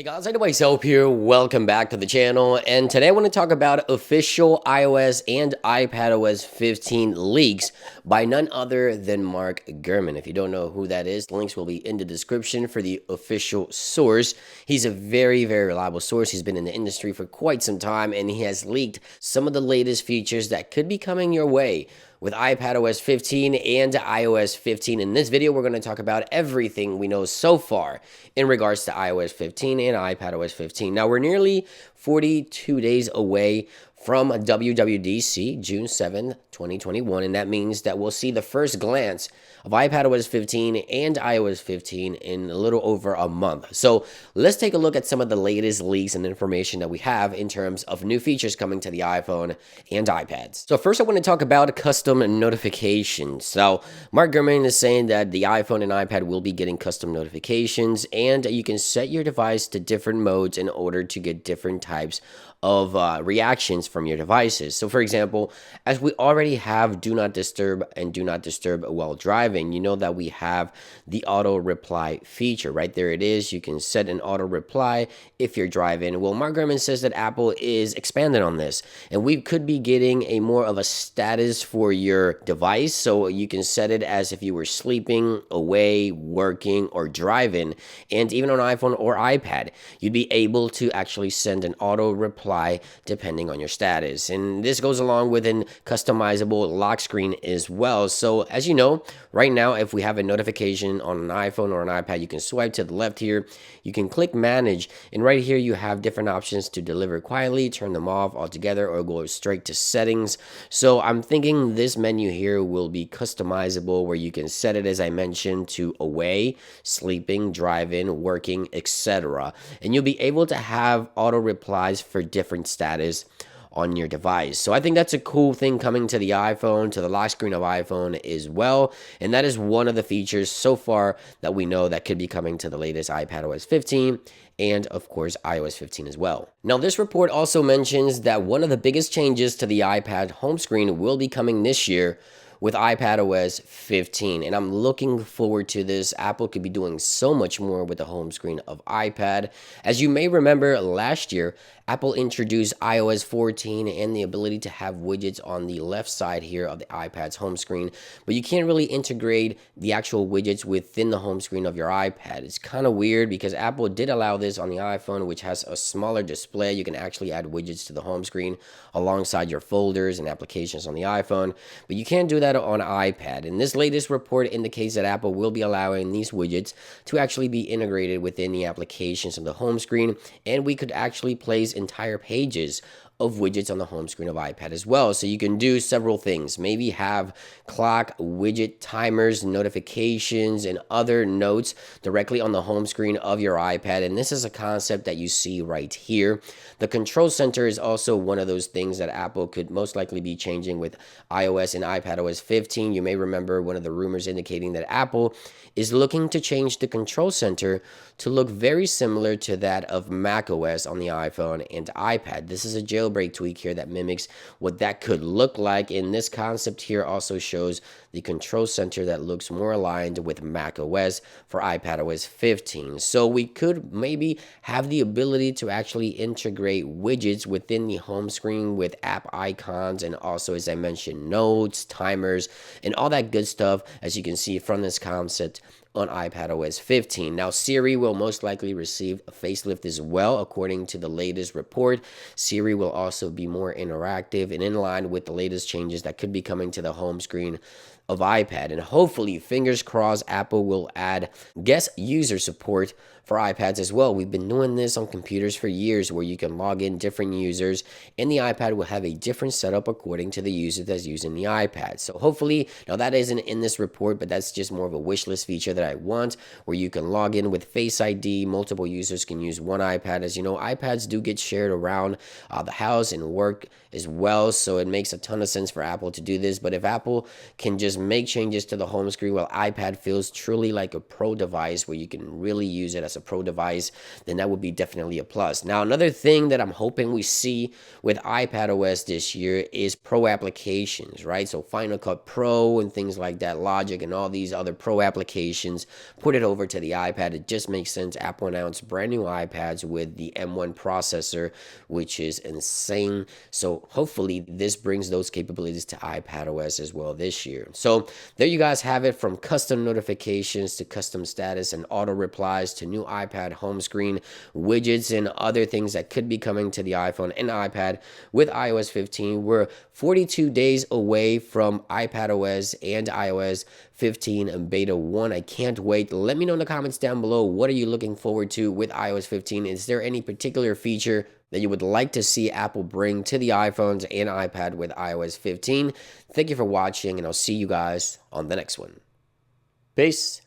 Hey guys, myself here. Welcome back to the channel. And today I want to talk about official iOS and iPadOS 15 leaks by none other than Mark Gurman. If you don't know who that is, links will be in the description for the official source. He's a very reliable source. He's been in the industry for quite some time and he has leaked some of the latest features that could be coming your way with iPadOS 15 and iOS 15. In this video, we're going to talk about everything we know so far in regards to iOS 15 and iPadOS 15. Now, we're nearly 42 days away from WWDC, June 7th, 2021, and that means that we'll see the first glance of iPadOS 15 and iOS 15 in a little over a month. So let's take a look at some of the latest leaks and information that we have in terms of new features coming to the iPhone and iPads. So first I want to talk about custom notifications. So Mark Gurman is saying that the iPhone and iPad will be getting custom notifications, and you can set your device to different modes in order to get different types of reactions from your devices. So for example, as we already have do not disturb and do not disturb while driving, you know that we have the auto reply feature. Right there it is. You can set an auto reply if you're driving. Well, Mark Gurman says that Apple is expanding on this, and we could be getting a more of a status for your device. So you can set it as if you were sleeping, away, working, or driving. And even on iPhone or iPad, you'd be able to actually send an auto reply depending on your status. And this goes along with a customizable lock screen as well. So as you know, right now, if we have a notification on an iPhone or an iPad, you can swipe to the left here, you can click manage, and right here you have different options to deliver quietly, turn them off altogether, or go straight to settings. So I'm thinking this menu here will be customizable, where you can set it, as I mentioned, to away, sleeping, driving, working, etc. And you'll be able to have auto replies for different status on your device. So I think that's a cool thing coming to the iPhone, to the lock screen of iPhone as well. And that is one of the features so far that we know that could be coming to the latest iPadOS 15 and of course iOS 15 as well. Now this report also mentions that one of the biggest changes to the iPad home screen will be coming this year with iPadOS 15, and I'm looking forward to this. Apple could be doing so much more with the home screen of iPad. As you may remember, last year, Apple introduced iOS 14 and the ability to have widgets on the left side here of the iPad's home screen, but you can't really integrate the actual widgets within the home screen of your iPad. It's kind of weird because Apple did allow this on the iPhone, which has a smaller display. You can actually add widgets to the home screen alongside your folders and applications on the iPhone, but you can't do that on iPad. And this latest report indicates that Apple will be allowing these widgets to actually be integrated within the applications of the home screen, and we could actually place entire pages of widgets on the home screen of iPad as well. So you can do several things. Maybe have clock, widget, timers, notifications, and other notes directly on the home screen of your iPad. And this is a concept that you see right here. The control center is also one of those things that Apple could most likely be changing with iOS and iPadOS 15. You may remember one of the rumors indicating that Apple is looking to change the control center to look very similar to that of macOS on the iPhone and iPad. This is a jailbreak tweak here that mimics what that could look like, and this concept here also shows the control center that looks more aligned with macOS for iPadOS 15. So we could maybe have the ability to actually integrate widgets within the home screen with app icons, and also, as I mentioned, notes, timers, and all that good stuff, as you can see from this concept on iPadOS 15. Now, Siri will most likely receive a facelift as well, according to the latest report. Siri will also be more interactive and in line with the latest changes that could be coming to the home screen of iPad. And hopefully, fingers crossed, Apple will add guest user support for iPads as well. We've been doing this on computers for years, where you can log in different users and the iPad will have a different setup according to the user that's using the iPad. So hopefully, now that isn't in this report, but that's just more of a wish list feature that I want, where you can log in with Face ID. Multiple users can use one iPad. As you know, iPads do get shared around the house and work as well, so it makes a ton of sense for Apple to do this. But if Apple can just make changes to the home screen while iPad feels truly like a pro device where you can really use it as a pro device, then that would be definitely a plus. Now, another thing that I'm hoping we see with iPadOS this year is pro applications, right? So Final Cut Pro and things like that, Logic and all these other pro applications, put it over to the iPad. It just makes sense. Apple announced brand new iPads with the M1 processor, which is insane. So hopefully this brings those capabilities to iPadOS as well this year. So there you guys have it, from custom notifications to custom status and auto replies to new iPad home screen widgets and other things that could be coming to the iPhone and iPad with iOS 15. We're 42 days away from iPadOS and iOS 15 and beta 1. I can't wait. Let me know in the comments down below, what are you looking forward to with iOS 15? Is there any particular feature that you would like to see Apple bring to the iPhones and iPad with iOS 15? Thank you for watching, and I'll see you guys on the next one. Peace.